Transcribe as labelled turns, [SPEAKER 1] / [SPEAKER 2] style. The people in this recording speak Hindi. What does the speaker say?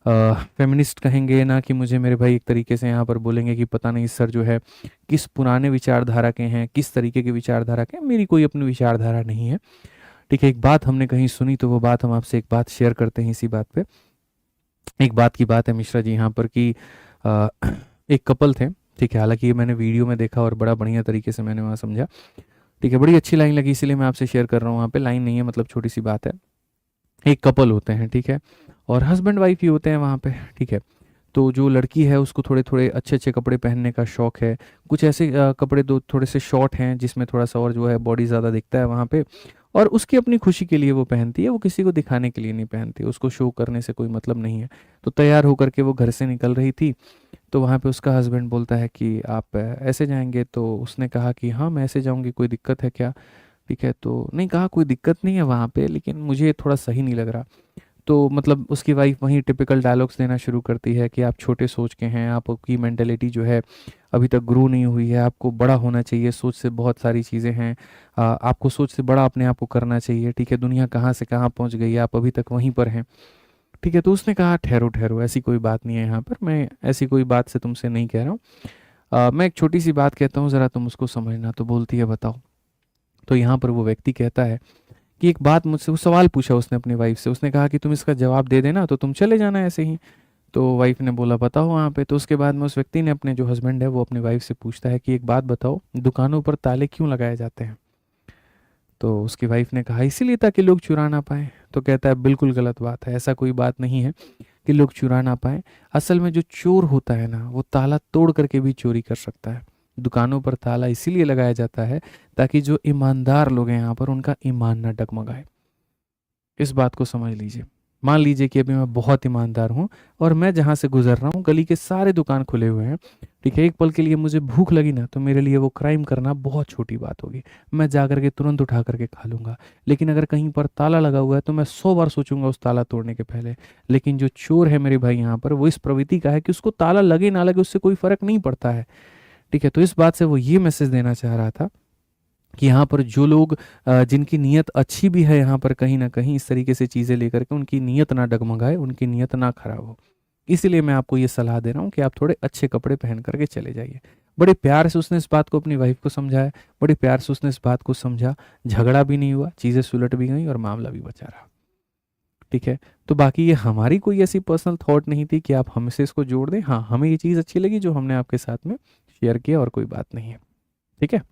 [SPEAKER 1] फेमिनिस्ट कहेंगे ना कि मुझे मेरे भाई एक तरीके से यहाँ पर बोलेंगे कि पता नहीं सर जो है किस पुराने विचारधारा के हैं, किस तरीके की विचारधारा के हैं। मेरी कोई अपनी विचारधारा नहीं है। ठीक है, एक बात हमने कहीं सुनी तो वो बात हम आपसे एक बात शेयर करते हैं इसी बात पे। एक बात की बात है मिश्रा जी यहाँ पर कि अ, एक कपल थे। ठीक है, हालांकि ये मैंने वीडियो में देखा और बड़ा बढ़िया तरीके से मैंने वहाँ समझा। ठीक है, बड़ी अच्छी लाइन लगी इसीलिए मैं आपसे शेयर कर रहा हूँ। वहाँ पे लाइन नहीं है, मतलब छोटी सी बात है। एक कपल होते हैं, ठीक है, और हस्बैंड वाइफ ही होते हैं वहाँ पे। ठीक है, तो जो लड़की है उसको थोड़े थोड़े अच्छे अच्छे कपड़े पहनने का शौक है। कुछ ऐसे कपड़े दो थोड़े से शॉर्ट हैं जिसमें थोड़ा सा और जो है बॉडी ज़्यादा दिखता है वहाँ पे। और उसकी अपनी खुशी के लिए वो पहनती है, वो किसी को दिखाने के लिए नहीं पहनती, उसको शो करने से कोई मतलब नहीं है। तो तैयार होकर के वो घर से निकल रही थी। तो वहाँ पे उसका हस्बैंड बोलता है कि आप ऐसे जाएंगे? तो उसने कहा कि हाँ मैं ऐसे जाऊँगी, कोई दिक्कत है क्या? ठीक है, तो नहीं, कहा कोई दिक्कत नहीं है वहाँ पे, लेकिन मुझे थोड़ा सही नहीं लग रहा। तो मतलब उसकी वाइफ वहीं टिपिकल डायलॉग्स देना शुरू करती है कि आप छोटे सोच के हैं, आपकी मेंटेलिटी जो है अभी तक ग्रो नहीं हुई है, आपको बड़ा होना चाहिए, सोच से बहुत सारी चीज़ें हैं। आपको सोच से बड़ा अपने आप को करना चाहिए। ठीक है, दुनिया कहाँ से कहाँ पहुँच गई है, आप अभी तक वहीं पर हैं। ठीक है, तो उसने कहा ठहरो ठहरो, ऐसी कोई बात नहीं है यहाँ पर, मैं ऐसी कोई बात से तुमसे नहीं कह रहा हूँ। मैं एक छोटी सी बात कहता हूँ, ज़रा तुम उसको समझना। तो बोलती है बताओ। तो यहाँ पर वो व्यक्ति कहता है कि एक बात मुझसे, वो सवाल पूछा उसने अपनी वाइफ से, उसने कहा कि तुम इसका जवाब दे देना तो तुम चले जाना ऐसे ही। तो वाइफ ने बोला बताओ वहाँ पे। तो उसके बाद में उस व्यक्ति ने, अपने जो हस्बैंड है वो अपनी वाइफ से पूछता है कि एक बात बताओ, दुकानों पर ताले क्यों लगाए जाते हैं? तो उसकी वाइफ ने कहा इसीलिए ताकि लोग चुरा ना पाए। तो कहता है बिल्कुल गलत बात है, ऐसा कोई बात नहीं है कि लोग चुरा ना पाए। असल में जो चोर होता है ना, वो ताला तोड़ करके भी चोरी कर सकता है। दुकानों पर ताला इसीलिए लगाया जाता है ताकि जो ईमानदार लोग हैं यहाँ पर, उनका ईमान ना डगमगाए। इस बात को समझ लीजिए। मान लीजिए कि अभी मैं बहुत ईमानदार हूँ और मैं जहाँ से गुजर रहा हूँ गली के सारे दुकान खुले हुए हैं। ठीक है, एक पल के लिए मुझे भूख लगी ना, तो मेरे लिए वो क्राइम करना बहुत छोटी बात होगी। मैं जा करके तुरंत उठा करके खा लूंगा। लेकिन अगर कहीं पर ताला लगा हुआ है तो मैं 100 बार सोचूंगा उस ताला तोड़ने के पहले। लेकिन जो चोर है मेरे भाई यहाँ पर, वो इस प्रवृत्ति का है कि उसको ताला लगे ना लगे उससे कोई फर्क नहीं पड़ता है। ठीक है, तो इस बात से वो ये मैसेज देना चाह रहा था कि यहाँ पर जो लोग जिनकी नीयत अच्छी भी है, यहाँ पर कहीं ना कहीं इस तरीके से चीज़ें लेकर के उनकी नीयत ना डगमगाए, उनकी नीयत ना खराब हो। इसीलिए मैं आपको ये सलाह दे रहा हूँ कि आप थोड़े अच्छे कपड़े पहन करके चले जाइए। बड़े प्यार से उसने इस बात को अपनी वाइफ को समझाया, बड़े प्यार से उसने इस बात को समझा। झगड़ा भी नहीं हुआ, चीज़ें सुलट भी गई और मामला भी बचा रहा। ठीक है, तो बाकी ये हमारी कोई ऐसी पर्सनल थॉट नहीं थी कि आप हमसे इसको जोड़ दें। हाँ, हमें ये चीज़ अच्छी लगी जो हमने आपके साथ में शेयर किया, और कोई बात नहीं है। ठीक है।